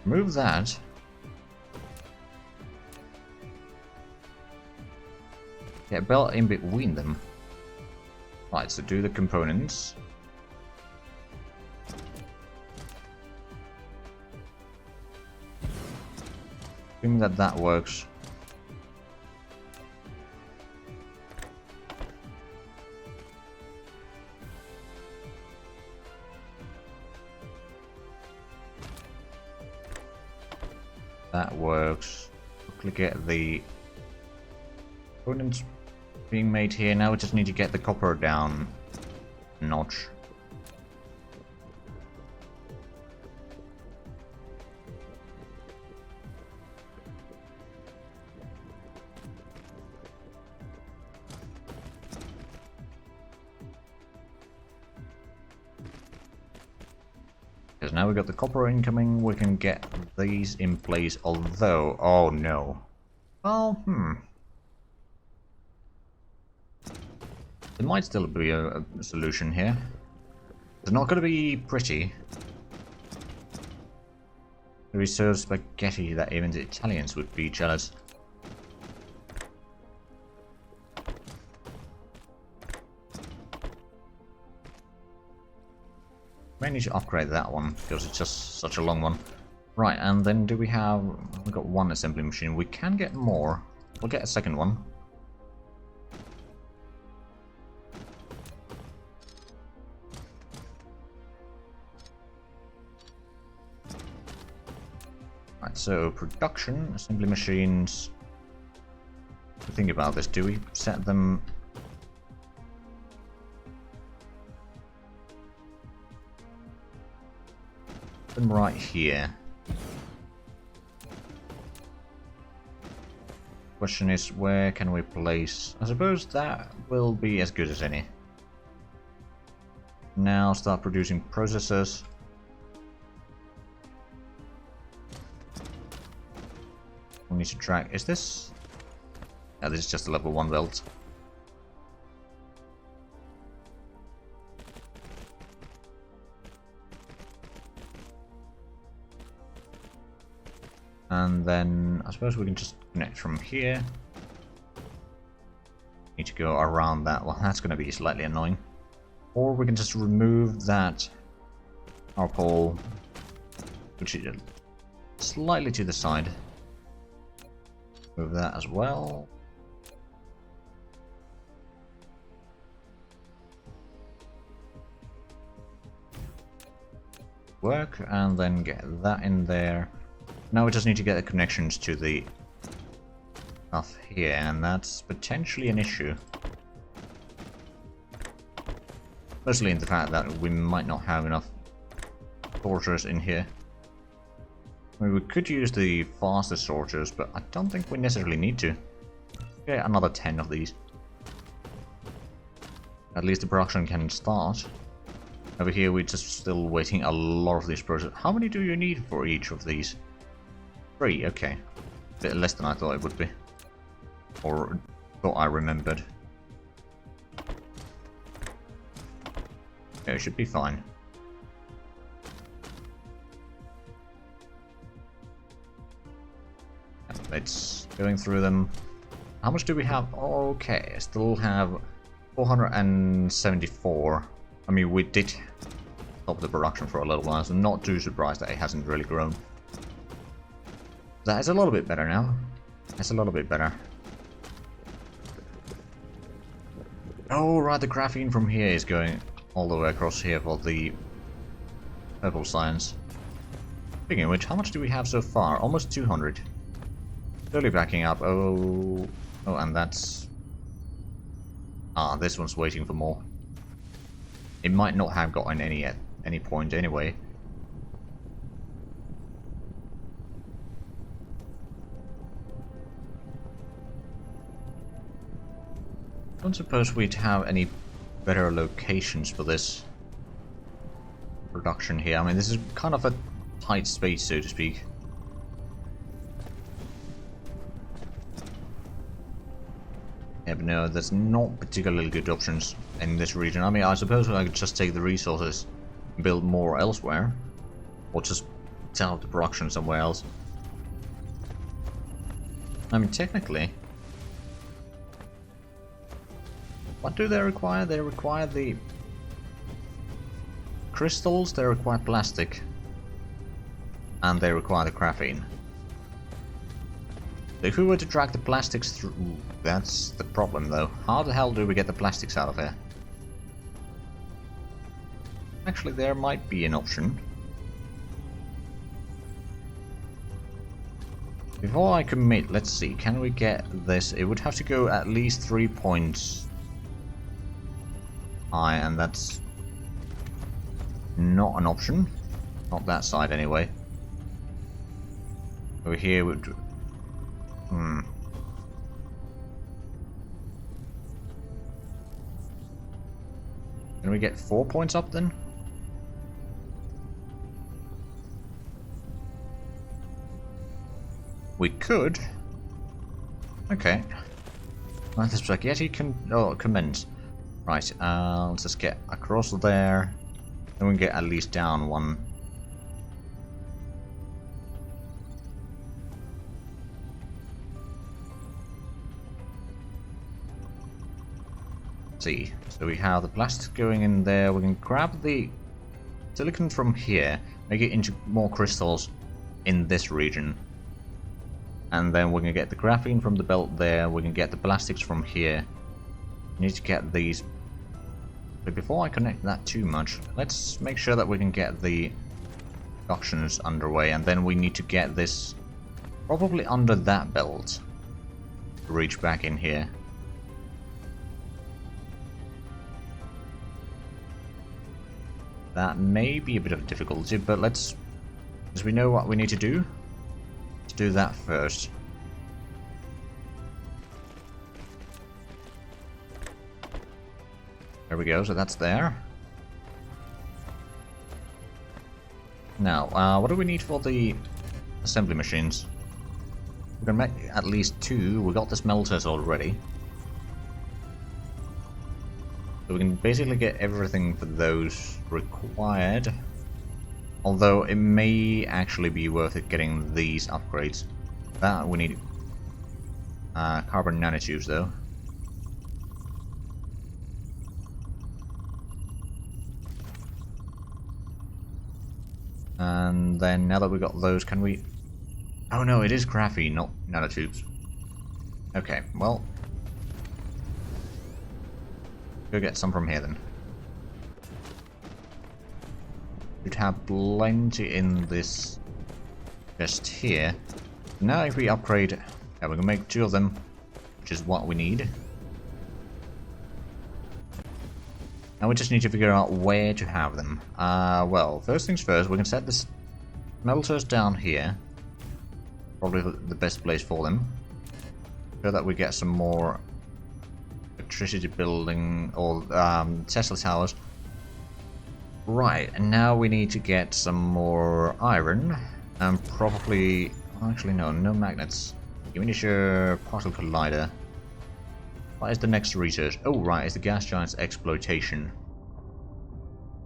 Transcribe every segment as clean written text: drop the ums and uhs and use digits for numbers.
Move that. Yeah, belt in between them. Right, so do the components. Assuming that that works. That works. Quickly get the components being made here. Now we just need to get the copper down a notch. Because now we got the copper incoming, we can get these in place, although... Oh no. Well, there might still be a solution here. It's not going to be pretty. It would be so spaghetti that even the Italians would be jealous. May need to upgrade that one because it's just such a long one. Right, and then do we have... We've got one assembly machine. We can get more. We'll get a second one. Right, so production, assembly machines. Think about this. Do we set them... them right here? Question is, where can we place... I suppose that will be as good as any. Now start producing processors. We need to track... Is this... Yeah, this is just a level 1 belt. And then I suppose we can just connect from here. Need to go around that. Well, that's going to be slightly annoying. Or we can just remove that power pole, which is slightly to the side. Move that as well. Work, and then get that in there. Now we just need to get the connections to the stuff here, and that's potentially an issue. Mostly in the fact that we might not have enough sorters in here. I mean, we could use the faster sorters, but I don't think we necessarily need to. Get another 10 of these. At least the production can start. Over here we're just still waiting a lot of these processes. How many do you need for each of these? 3, okay. A bit less than I thought it would be. Or thought I remembered. Yeah, it should be fine. It's going through them. How much do we have? Okay, I still have 474. I mean, we did stop the production for a little while, so I'm not too surprised that it hasn't really grown. That is a little bit better now. That's a little bit better. Oh, right, the graphene from here is going all the way across here for the purple science. Speaking of which, how much do we have so far? Almost 200. Slowly backing up. Oh, and that's... Ah, this one's waiting for more. It might not have gotten any at any point anyway. I don't suppose we'd have any better locations for this production here. I mean, this is kind of a tight space, so to speak. Yeah, but no, there's not particularly good options in this region. I mean, I suppose I could just take the resources and build more elsewhere. Or just tell the production somewhere else. I mean, technically, what do they require? They require the crystals, they require plastic, and they require the graphene. If we were to drag the plastics through, that's the problem though. How the hell do we get the plastics out of here? Actually, there might be an option. Before I commit, let's see, can we get this? It would have to go at least 3 points high, and that's not an option. Not that side anyway. Over here would... Can we get 4 points up then? We could. Okay. Right, this spaghetti can commence. Right, let's just get across there. Then we can get at least down one. Let's see. So we have the plastic going in there. We can grab the silicon from here, make it into more crystals in this region. And then we're going to get the graphene from the belt there, we can get the plastics from here. We need to get these. But before I connect that too much, let's make sure that we can get the productions underway, and then we need to get this probably under that belt to reach back in here. That may be a bit of a difficulty, but let's, as we know what we need to do, let's do that first. There we go, so that's there. Now, what do we need for the assembly machines? We're gonna make at least 2. We got the smelters already. So we can basically get everything for those required. Although it may actually be worth it getting these upgrades. That we need carbon nanotubes though. And then now that we got those, can we... Oh no, it is graphene, not nanotubes. Okay, well... Go get some from here then. We'd have plenty in this chest here. Now if we upgrade... Yeah, we can make 2 of them, which is what we need. Now we just need to figure out where to have them. Well, first things first, we can set the smelters down here. Probably the best place for them. So that we get some more electricity building, or Tesla towers. Right, and now we need to get some more iron. And probably... Actually no, no magnets. Give me your particle collider. What is the next research? Oh, right, it's the gas giant's exploitation.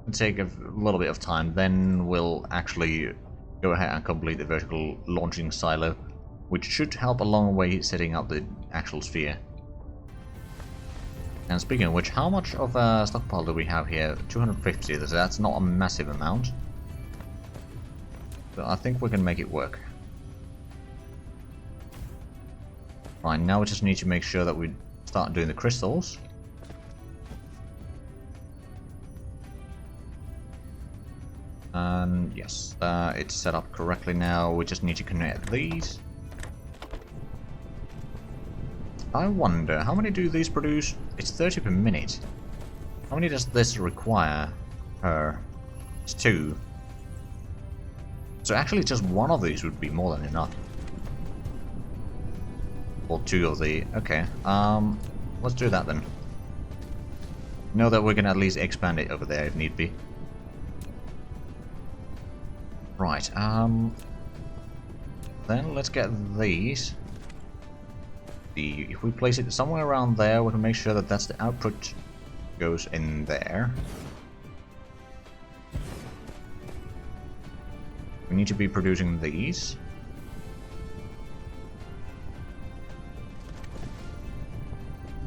It'll take a little bit of time, then we'll actually go ahead and complete the vertical launching silo, which should help a long way setting up the actual sphere. And speaking of which, how much of a stockpile do we have here? 250, so that's not a massive amount. But I think we can make it work. Right, now we just need to make sure that we start doing the crystals. And yes, it's set up correctly now. We just need to connect these. I wonder, how many do these produce? It's 30 per minute. How many does this require per? It's 2. So actually just 1 of these would be more than enough. Or 2 of the... Okay, let's do that then. Know that we can at least expand it over there if need be. Right, then let's get these. If we place it somewhere around there, we can make sure that that's the output goes in there. We need to be producing these.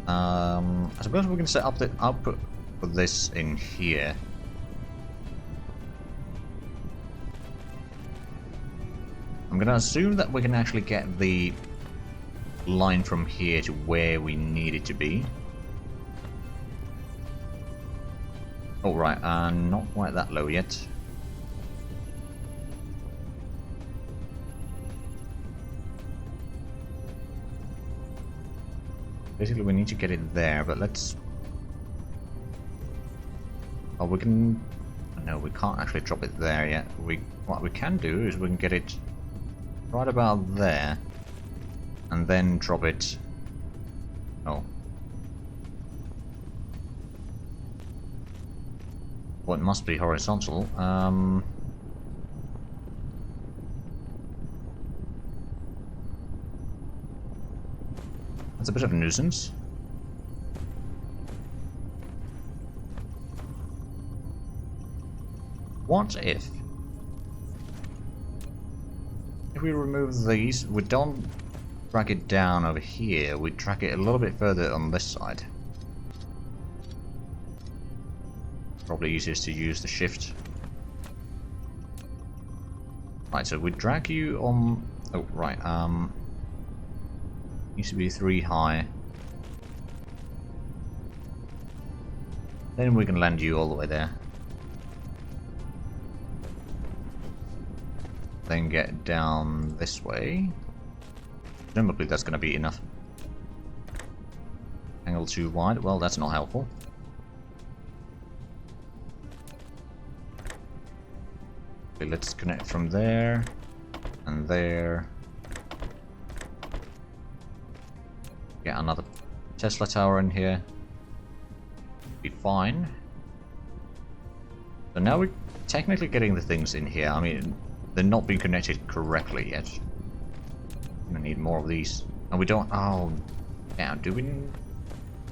I suppose we can set up the output for this in here. I'm gonna assume that we can actually get the line from here to where we need it to be. Oh right, not quite that low yet. Basically we need to get it there, but let's... Oh, we can... No, we can't actually drop it there yet. What we can do is we can get it right about there, and then drop it... Oh. Well, it must be horizontal. That's a bit of a nuisance. What if we remove these, we don't drag it down over here, we drag it a little bit further on this side. Probably easiest to use the shift. Right, so we drag you on... Oh, right, needs to be 3 high. Then we can land you all the way there. Then get down this way. Presumably that's going to be enough. Angle too wide. Well, that's not helpful. Okay, let's connect from there and there. Get another Tesla tower in here. Be fine. So now we're technically getting the things in here. I mean, they're not being connected correctly yet. We need more of these. And we don't... Oh, damn. Do we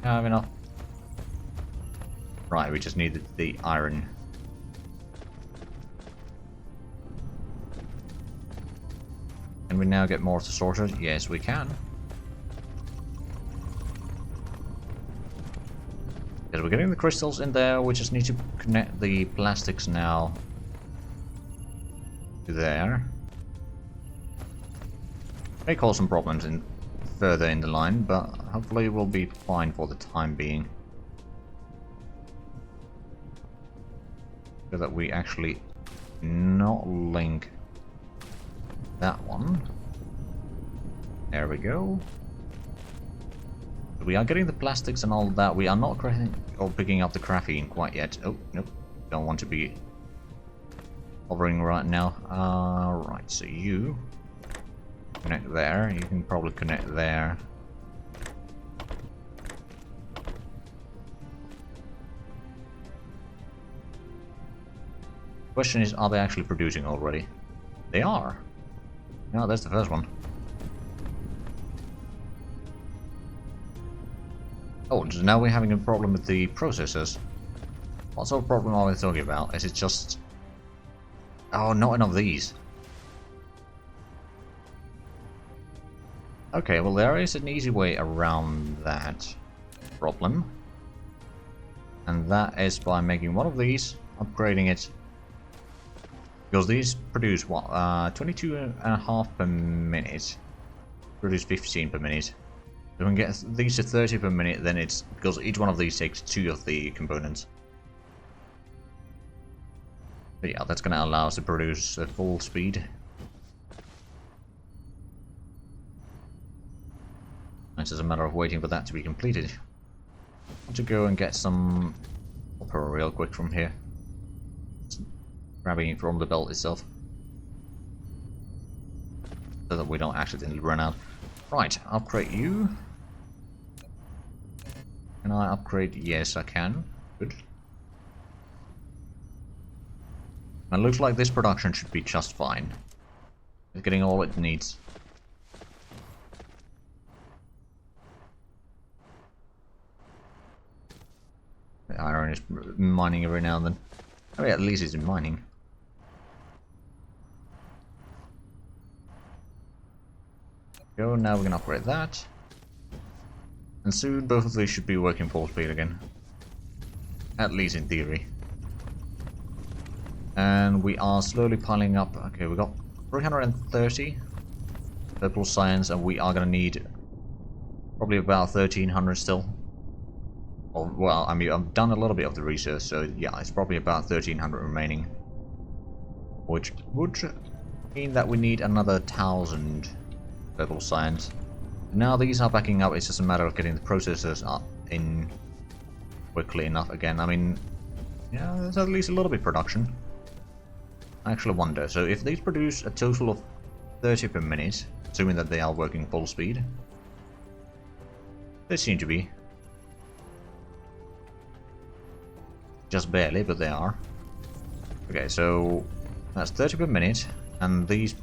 have enough? Right, we just needed the iron. Can we now get more sorted? Yes, we can. Because we're getting the crystals in there, we just need to connect the plastics now to there. May cause some problems further in the line, but hopefully we'll be fine for the time being. So that we actually not link that one. There we go. We are getting the plastics and all that. We are not picking up the graphene quite yet. Oh, nope. Don't want to be hovering right now. Right, so you connect there. You can probably connect there. Question is, are they actually producing already? They are. No, that's the first one. Oh, so now we're having a problem with the processors. What sort of problem are we talking about? Is it just... Oh, not enough of these. Okay, well there is an easy way around that problem. And that is by making one of these, upgrading it. Because these produce what? 22.5 per minute. Produce 15 per minute. If we can get these to 30 per minute, then it's... Because each one of these takes 2 of the components. But yeah, that's going to allow us to produce at full speed. It's just a matter of waiting for that to be completed. I want to go and get some copper real quick from here. Just grabbing it from the belt itself. So that we don't accidentally run out. Right, upgrade you. Can I upgrade? Yes, I can. Good. And it looks like this production should be just fine. It's getting all it needs. The iron is mining every now and then. Oh yeah, at least it's in mining. Go, now we can upgrade that. And soon both of these should be working full speed again. At least in theory. And we are slowly piling up. Okay, we got 330 purple science, and we are going to need probably about 1300 still. Or, well, I mean, I've done a little bit of the research, so yeah, it's probably about 1300 remaining. Which would mean that we need another 1000 purple science. Now these are backing up, it's just a matter of getting the processors up in quickly enough again. I mean, yeah, there's at least a little bit of production. I actually wonder, so if these produce a total of 30 per minute, assuming that they are working full speed, they seem to be. Just barely, but they are. Okay, so that's 30 per minute, and these...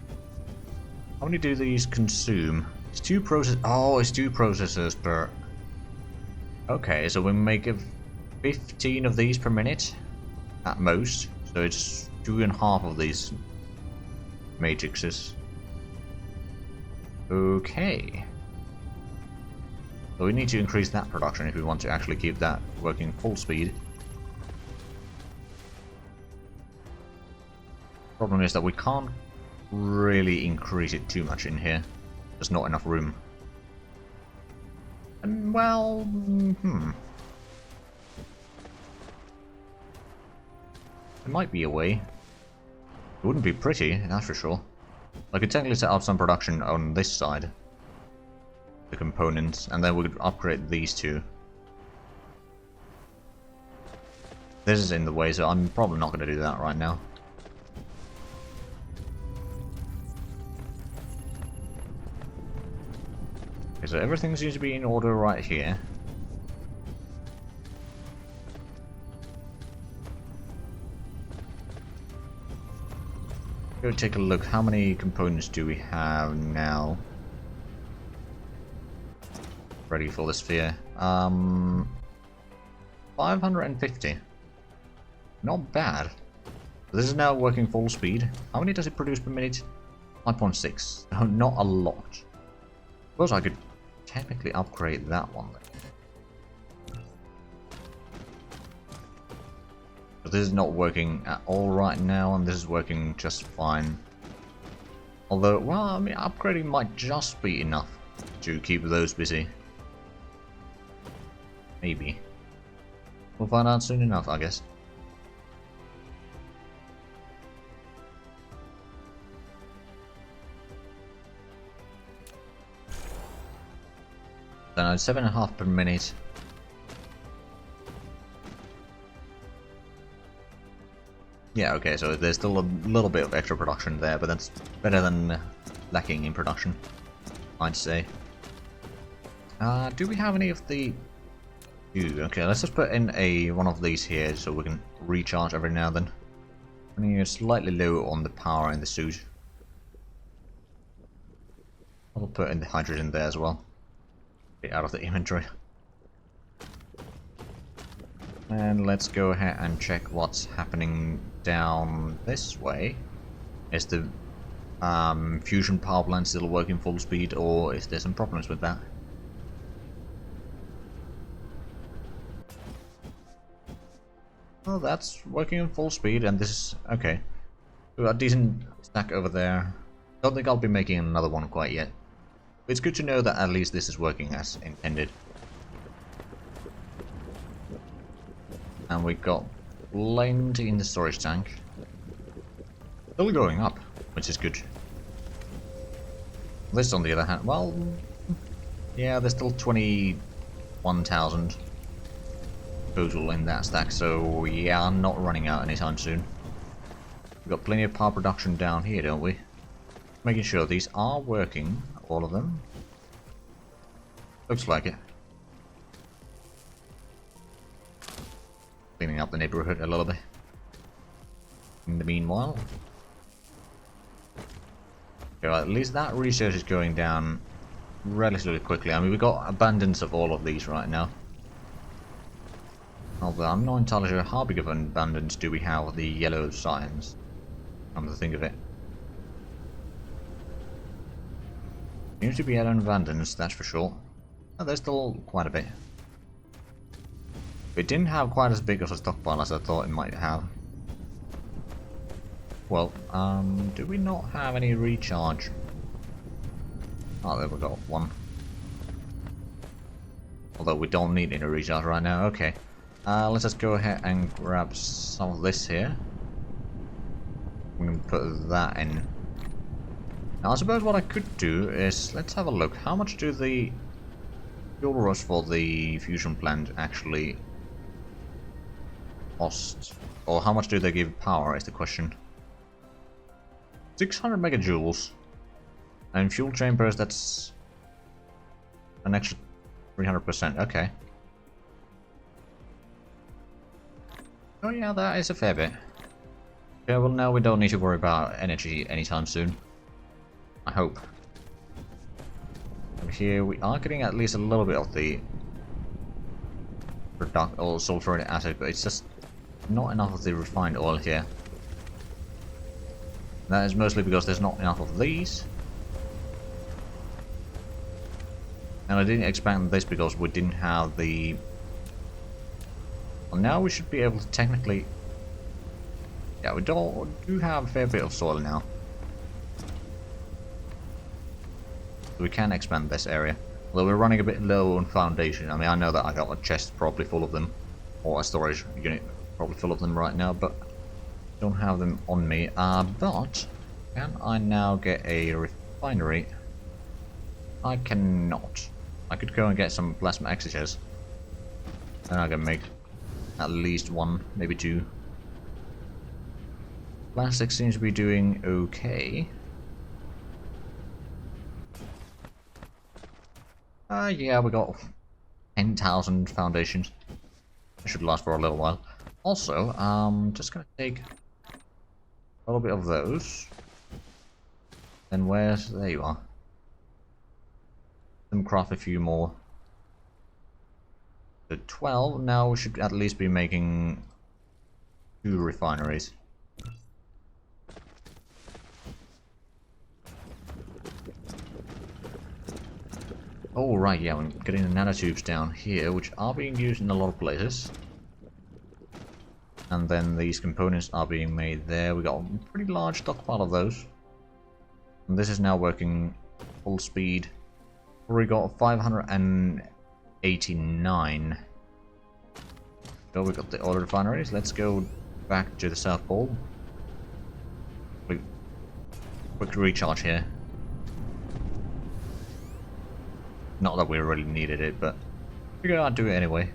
How many do these consume? It's two processors per... Okay, so we make 15 of these per minute, at most, so it's 2.5 of these matrices. Okay. So we need to increase that production if we want to actually keep that working full speed. Problem is that we can't really increase it too much in here. There's not enough room. And well, there might be a way. It wouldn't be pretty, that's for sure. I could technically set up some production on this side. The components, and then we could upgrade these two. This is in the way, so I'm probably not going to do that right now. Okay, so everything seems to be in order right here. Go take a look. How many components do we have now? Ready for the sphere. 550. Not bad. This is now working full speed. How many does it produce per minute? 5.6. Oh, not a lot. Suppose I could technically upgrade that one then. But this is not working at all right now, and this is working just fine. Although, well, I mean, upgrading might just be enough to keep those busy. Maybe. We'll find out soon enough, I guess. So now 7.5 per minute. Yeah, okay, so there's still a little bit of extra production there, but that's better than lacking in production, I'd say. Do we have any of the... Okay, let's just put in one of these here so we can recharge every now and then. I mean, you're slightly low on the power in the suit. I'll put in the hydrogen there as well. Get out of the inventory. And let's go ahead and check what's happening down this way. Is the fusion power plant still working full speed, or is there some problems with that? Well, that's working in full speed, and this is okay. We've got a decent stack over there. Don't think I'll be making another one quite yet. But it's good to know that at least this is working as intended. And we got plenty in the storage tank. Still going up, which is good. This, on the other hand, well, yeah, there's still 21,000 total in that stack, so yeah, I'm not running out anytime soon. We've got plenty of power production down here, don't we? Making sure these are working, all of them. Looks like it. Cleaning up the neighborhood a little bit. In the meanwhile. Okay, well, at least that research is going down relatively quickly. I mean, we've got abundance of all of these right now. Although I'm not entirely sure how big of an abundance do we have of the yellow science. Come to think of it. Seems to be at an abundance, that's for sure. Oh, there's still quite a bit. It didn't have quite as big of a stockpile as I thought it might have. Well, do we not have any recharge? Oh, there we go, one. Although we don't need any recharge right now, okay. Let's just go ahead and grab some of this here. We can put that in. Now I suppose what I could do is, let's have a look. How much do the fuel rods for the fusion plant actually cost? Or how much do they give power is the question. 600 megajoules. And fuel chambers, that's an extra 300%, okay. Oh yeah, that is a fair bit. Okay, well now we don't need to worry about energy anytime soon. I hope. Over here we are getting at least a little bit of the product or sulfuric acid, but it's just not enough of the refined oil here. That is mostly because there's not enough of these. And I didn't expand this because we didn't have the... Well, now we should be able to technically... Yeah, we do have a fair bit of soil now. So we can expand this area. Although we're running a bit low on foundation. I mean, I know that I got a chest probably full of them. Or a storage unit probably full of them right now, but... don't have them on me. But... can I now get a refinery? I cannot. I could go and get some plasma excites. Then I can make at least one, maybe two. Plastic seems to be doing okay. Yeah, we got 10,000 foundations. It should last for a little while. Also, just gonna take a little bit of those. Then where's... there you are. Then craft a few more. So 12, now we should at least be making 2 refineries. Oh right, yeah, I'm getting the nanotubes down here, which are being used in a lot of places. And then these components are being made there. We got a pretty large stockpile of those. And this is now working full speed. We got 589. So we got the oil refineries. Let's go back to the South Pole. Quick recharge here. Not that we really needed it, but figured I'd do it anyway.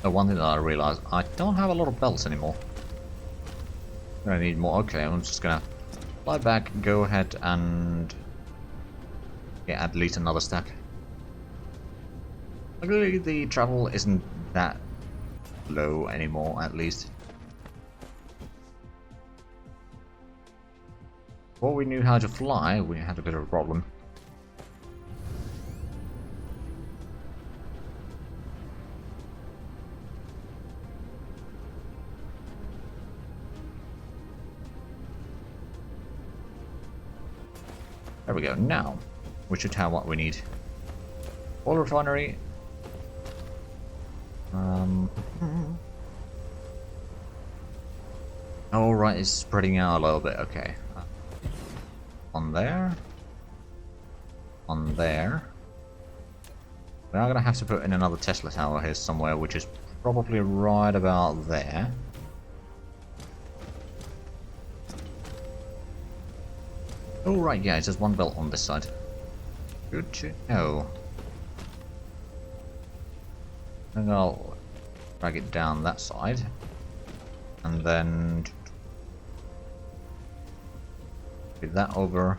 Oh, one thing that I realized, I don't have a lot of belts anymore. I need more. Okay, I'm just gonna fly back, go ahead and get at least another stack. Luckily the travel isn't that low anymore, at least. Before we knew how to fly, we had a bit of a problem. There we go. Now, we should have what we need. Oil refinery. Oh, right, it's spreading out a little bit. Okay. On there. On there. We are going to have to put in another Tesla tower here somewhere, which is probably right about there. Oh right, yeah, it's just one belt on this side. Good to know. And I'll drag it down that side. And then... get that over.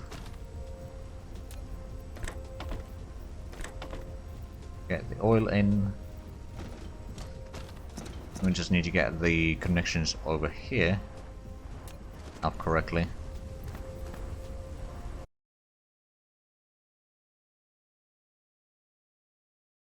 Get the oil in. We just need to get the connections over here up correctly.